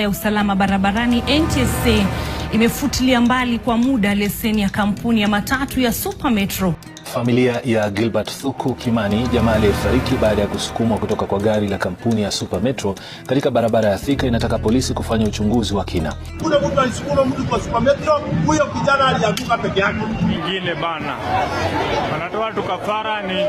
ya usalama barabarani NTSA imefutilia mbali kwa muda leseni ya kampuni ya matatu ya Super Metro. Familia ya Gilbert Thuku Kimani, jamaa aliyefariki baada ya kusukumwa kutoka kwa gari la kampuni ya Super Metro katika barabara ya Thika, inataka polisi kufanya uchunguzi wa kina. Kuna mtu alisukuma mtu kwa Super Metro, huyo kijana alianguka peke yake. Nyingine bana. Wanatoa tukafara nini?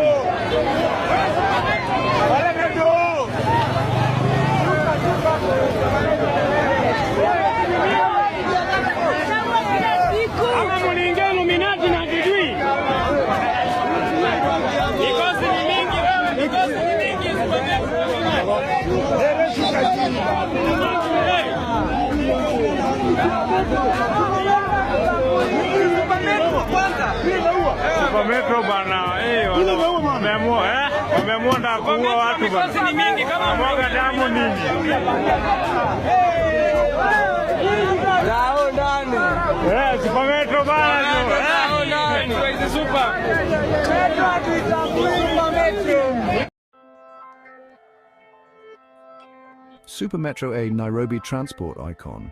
Super Metro bana, wameamua ndio kuua watu bana. Ni mingi kama mwaga damu nini? Dao ndani. Super Metro bana. Dao ndani. Super Metro. Super Metro, a Nairobi transport icon.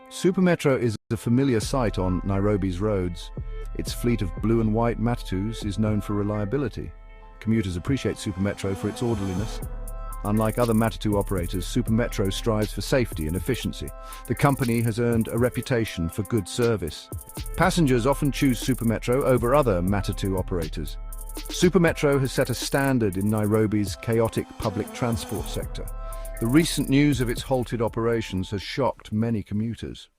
Super Metro is a familiar sight on Nairobi's roads. Its fleet of blue and white Matatus is known for reliability. Commuters appreciate Super Metro for its orderliness. Unlike other Matatu operators, Super Metro strives for safety and efficiency. The company has earned a reputation for good service. Passengers often choose Super Metro over other Matatu operators. Super Metro has set a standard in Nairobi's chaotic public transport sector. The recent news of its halted operations has shocked many commuters.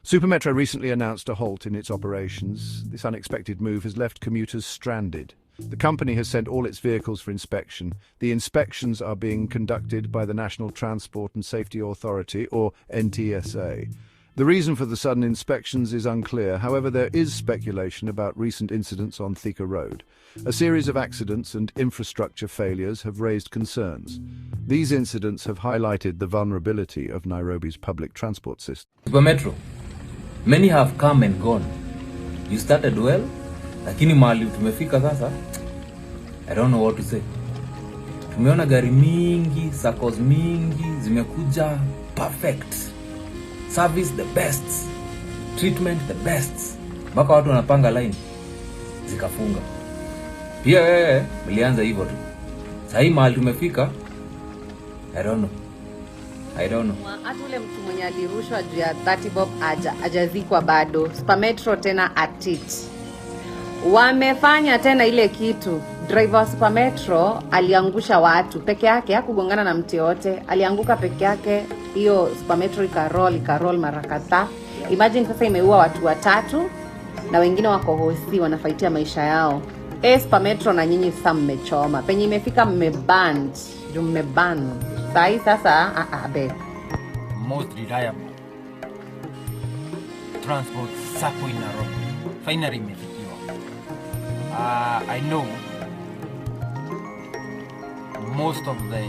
Super Metro recently announced a halt in its operations. This unexpected move has left commuters stranded. The company has sent all its vehicles for inspection. The inspections are being conducted by the National Transport and Safety Authority, or NTSA. The reason for the sudden inspections is unclear. However, there is speculation about recent incidents on Likoni Road. A series of accidents and infrastructure failures have raised concerns. These incidents have highlighted the vulnerability of Nairobi's public transport system. Super Metro, many have come and gone. You started well, lakini mahali tumefika sasa, I don't know what to say. Tumeona gari mingi, saccos mingi, zimekuja perfect. Service the best, treatment the best. Mpaka watu wanapanga line zikafunga. Pia wewe mlianza hivyo tu. Sasa mahali tumefika, I don't know. Hata ule mtu mwenye alirushwa juu ya 30 bob hajazikwa bado. Super Metro tena at it. Wamefanya tena ile kitu. Driver wa Super Metro aliangusha watu peke yake, hakugongana na mtu yote. Alianguka peke yake. Hiyo Super Metro ikaroll mara kadhaa. Imagine sasa imeua watu 3 na wengine wako hosi wanafaitia maisha yao. Super Metro na nyinyi sasa mmechoma. Penye imefika mmeban. Sasa most reliable transport sacco in Nairobi finally imefikiwa. I know most of the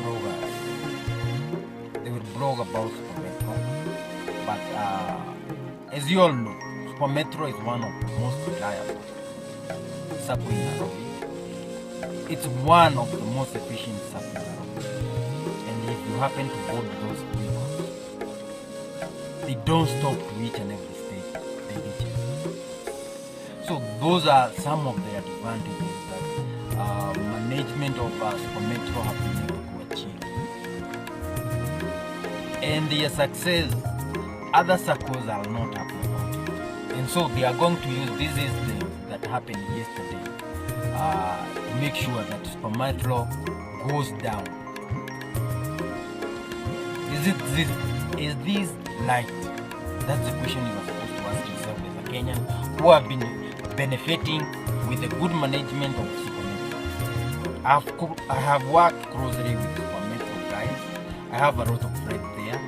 bloggers, they will blog about Super Metro, but as you all know, Super Metro is one of the most reliable sacco in Nairobi. It's one of the most efficient sacco in Nairobi. And if you happen to board those vehicles, they don't stop to each and every stage they reach it. So those are some of the advantages that management of Super Metro have been able to achieve. And their success, other circles are not happy about it. And so they are going to use these things that happened yesterday to make sure that Super Metro goes down. Is this light? That's the question you are supposed to ask yourself as a Kenyan who have been benefiting with the good management of Super Metro. I have worked closely with Super Metro guys. I have a lot of friends there.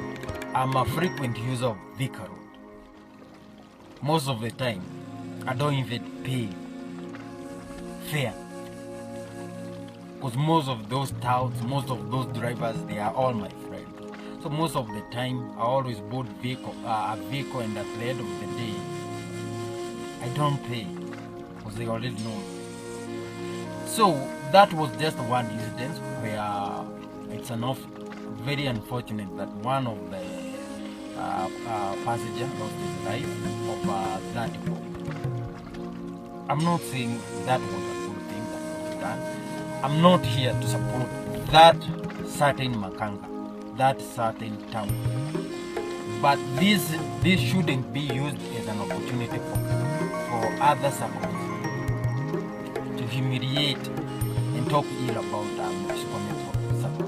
I'm a frequent user of Likoni Road. Most of the time, I don't even pay fare. Because most of those touts, most of those drivers, they are all my friends. So most of the time, I always board a vehicle, and at the end of the day, I don't pay because they already know. So that was just one incident where it's very unfortunate that one of the passengers lost his life of that boat. I'm not saying that was a good thing that was done. I'm not here to support that certain makanga, that certain town. But this shouldn't be used as an opportunity for other saccos to humiliate and talk ill about Super Metro sacco.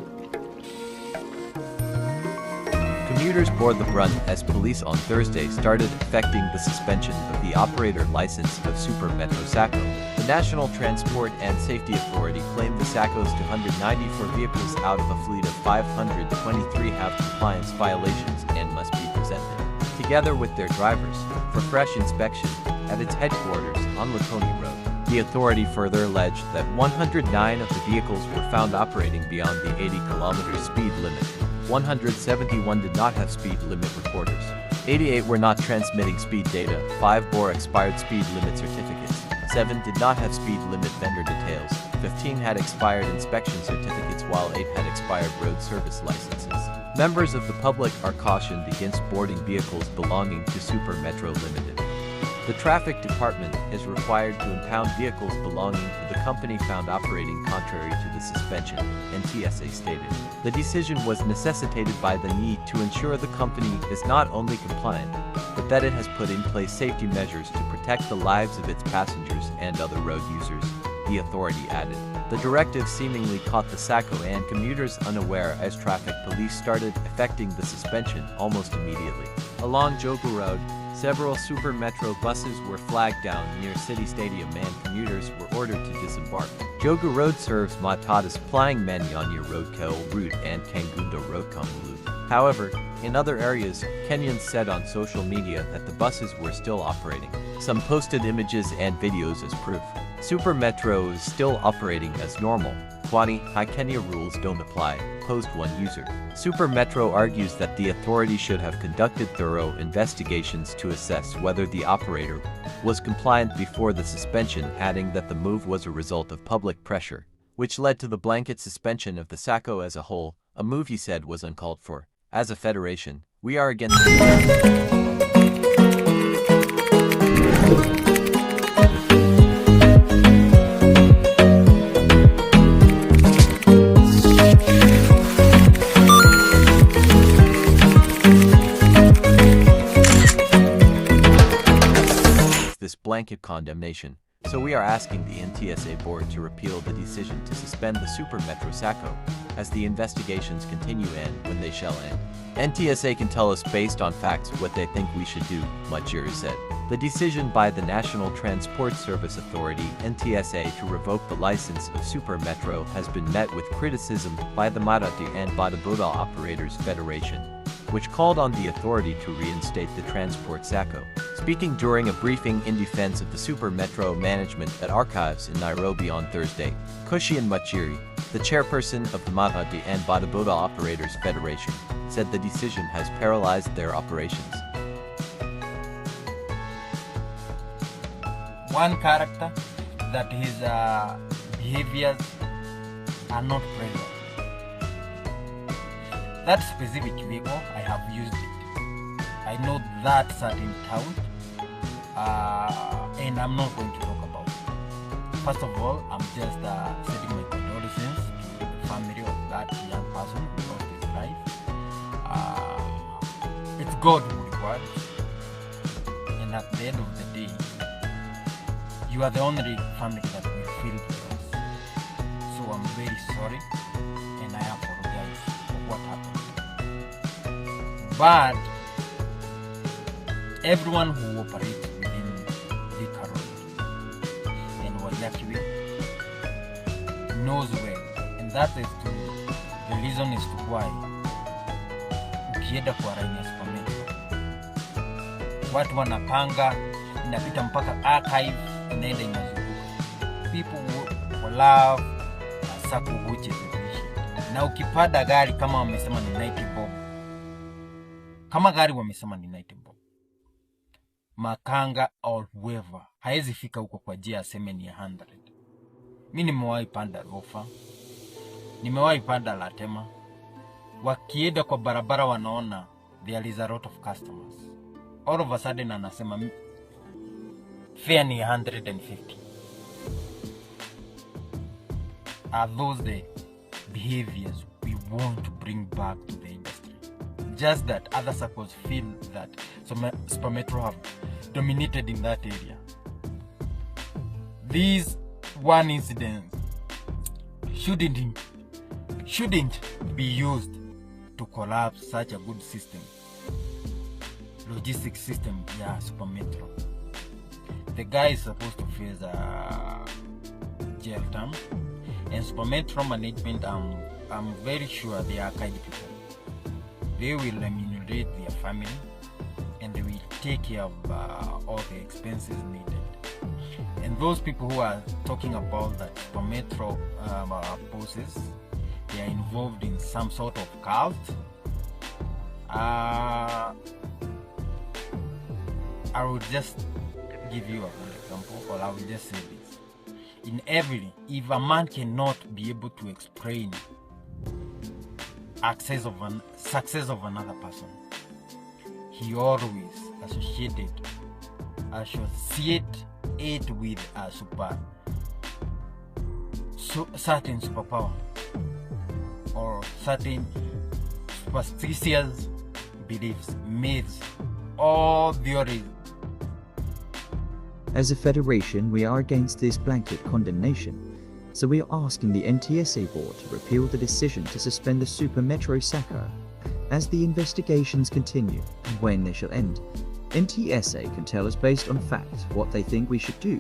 Commuters bore the brunt as police on Thursday started effecting the suspension of the operator license of Super Metro Sacco. The National Transport and Safety Authority claimed the saccos to 194 vehicles out of a fleet of 523 have compliance violations and must be presented, together with their drivers, for fresh inspection at its headquarters on Likoni Road. The authority further alleged that 109 of the vehicles were found operating beyond the 80-kilometer speed limit. 171 did not have speed limit recorders. 88 were not transmitting speed data. 5 bore expired speed limit certificates. 7 did not have speed limit vendor details. 15 had expired inspection certificates, while 8 had expired road service licenses. Members of the public are cautioned against boarding vehicles belonging to Super Metro Limited. The Traffic Department is required to impound vehicles belonging to the company found operating contrary to the suspension, NTSA stated. The decision was necessitated by the need to ensure the company is not only compliant, but that it has put in place safety measures to protect the lives of its passengers and other road users, the authority added. The directive seemingly caught the sacco and commuters unaware as traffic police started effecting the suspension almost immediately. Along Jogu Road, several Super Metro buses were flagged down near City Stadium and commuters were ordered to disembark. Jogu Road serves Matatus plying Manyonya Road Kel route and Kangundo Road Kamulu. However, in other areas, Kenyans said on social media that the buses were still operating. Some posted images and videos as proof. Super Metro is still operating as normal. Kwani, High Kenya rules don't apply, posed one user. Super Metro argues that the authority should have conducted thorough investigations to assess whether the operator was compliant before the suspension, adding that the move was a result of public pressure, which led to the blanket suspension of the sacco as a whole, a move he said was uncalled for. As a federation, we are against this blanket condemnation. So we are asking the NTSA board to repeal the decision to suspend the Super Metro Sacco, as the investigations continue and when they shall end. NTSA can tell us based on facts what they think we should do, Majiri said. The decision by the National Transport Service Authority, NTSA, to revoke the license of Super Metro has been met with criticism by the Matatu and Bodaboda Operators Federation, which called on the authority to reinstate the transport sacco. Speaking during a briefing in defense of the Super Metro management at Archives in Nairobi on Thursday, Kushian Machiri, the chairperson of the Matatu and Bodaboda Operators Federation, said the decision has paralyzed their operations. One character that his behaviors are not present. That specific vehicle, I have used it. I know that certain town, and I'm not going to talk about it. First of all, I'm just sending my condolences to the family of that young person who lost his life. It's God who rewards, and at the end of the day, you are the only family that will feel for us. So I'm very sorry, and I apologize for what happened. But everyone who operates within Likoni Road and Watu knows well, and that is the reason is to why ukienda kwa raini ya Super Metro watu wanapanga, inapita mpaka archive, inaenda inazunguka. People will love sacco which is efficient. Na ukipanda gari kama wamesema ni 90 bob, kama gari wamesema ni 90 bob, makanga or whoever haezi fika huko kwa jia aseme ni 100. Mimi nimewahi panda Rofa, nimewahi panda Latema, wakienda kwa barabara wanaona there is a lot of customers. All of a sudden anasema fare ni 150. Are those the behaviors we want to bring back to the industry? Just that other circles feel that Super Metro have dominated in that area. These one incident shouldn't be used to collapse such a good system, logistics system. Yeah, Super Metro. The guy is supposed to face a jail term, and Super Metro management, I'm very sure they are kind people. They will remunerate their family, and they will take care of all the expenses needed. And those people who are talking about that Super Metro bosses, they are involved in some sort of cult. I will just give you a good example, or I will just say this. If a man cannot be able to explain success of another person, he always associate it with a certain superpower or certain superstitious beliefs, myths, or theories. As a federation, we are against this blanket condemnation, so we are asking the NTSA board to repeal the decision to suspend the Super Metro sacco. As the investigations continue and when they shall end, NTSA can tell us based on fact what they think we should do.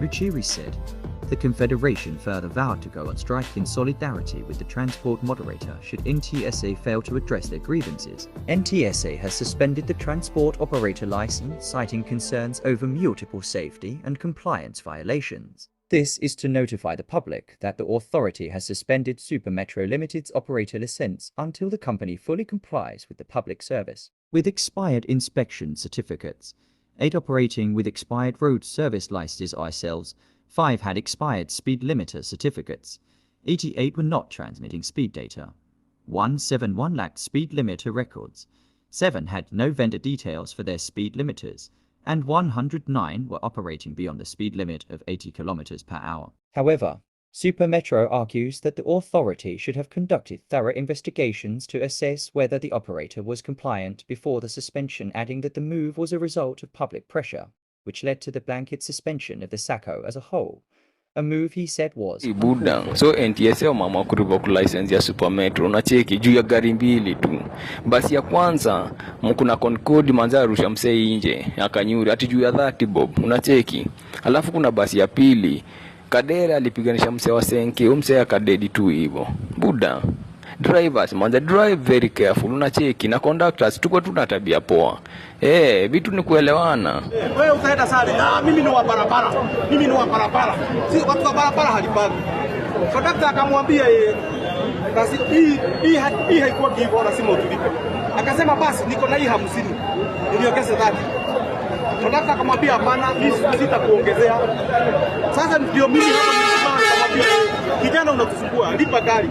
Ruchiri said. The Confederation further vowed to go on strike in solidarity with the transport moderator should NTSA fail to address their grievances. NTSA has suspended the transport operator license, citing concerns over multiple safety and compliance violations. This is to notify the public that the authority has suspended Super Metro Limited's operator license until the company fully complies with the public service. With expired inspection certificates, 8 operating with expired road service licenses ourselves, 5 had expired speed limiter certificates, 88 were not transmitting speed data, 171 lacked speed limiter records, 7 had no vendor details for their speed limiters, and 109 were operating beyond the speed limit of 80 km per hour. However, Super Metro argues that the authority should have conducted thorough investigations to assess whether the operator was compliant before the suspension, adding that the move was a result of public pressure, which led to the blanket suspension of the sacco as a whole. A move he said was Buda. So NTSA wameamua kurevoke license ya Super Metro. Unacheki juu ya gari mbili tu. Basi ya kwanza mkuna Concord manza rusha msee nje akanyuri ati juu ya 30 bob. Unacheki. Alafu kuna basi ya pili Kadera alipiganisha msee wa Senke, msee akadedi tu hivyo. Buda. Drivers manza drive very careful. Unacheki na conductors tuko tuna tabia poa. Vitu ni kuelewana. Wewe utaenda sare. Mimi ni wa barabara. Si watu wa barabara halipagi. Conductor akamwambia basi hii haikuwa hivyo, lazima utulipe. Akasema basi niko na hii 50. Niliongeze 30. Conductor akamwambia hapana, mimi sitakuongezea. Sasa ndio mimi hapa nikamwambia kijana unatusumbua, lipa gari.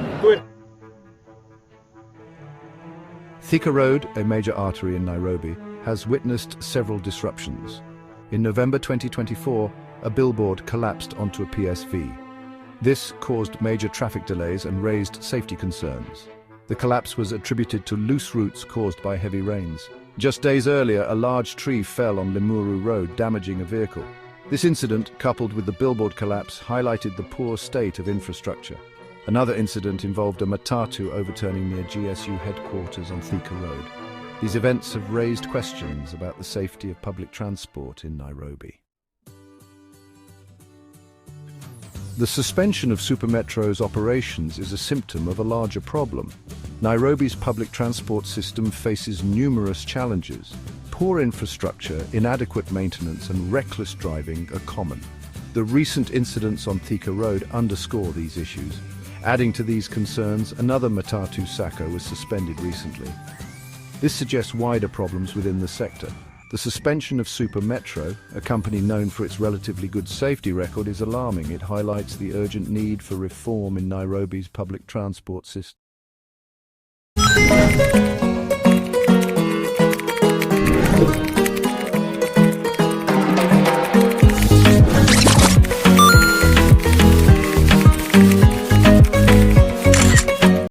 Thika Road, a major artery in Nairobi, has witnessed several disruptions. In November 2024, a billboard collapsed onto a PSV. This caused major traffic delays and raised safety concerns. The collapse was attributed to loose roots caused by heavy rains. Just days earlier, a large tree fell on Limuru Road, damaging a vehicle. This incident, coupled with the billboard collapse, highlighted the poor state of infrastructure. Another incident involved a Matatu overturning near GSU headquarters on Thika Road. These events have raised questions about the safety of public transport in Nairobi. The suspension of Super Metro's operations is a symptom of a larger problem. Nairobi's public transport system faces numerous challenges. Poor infrastructure, inadequate maintenance, and reckless driving are common. The recent incidents on Thika Road underscore these issues. Adding to these concerns, another Matatu sacco was suspended recently. This suggests wider problems within the sector. The suspension of Super Metro, a company known for its relatively good safety record, is alarming. It highlights the urgent need for reform in Nairobi's public transport system.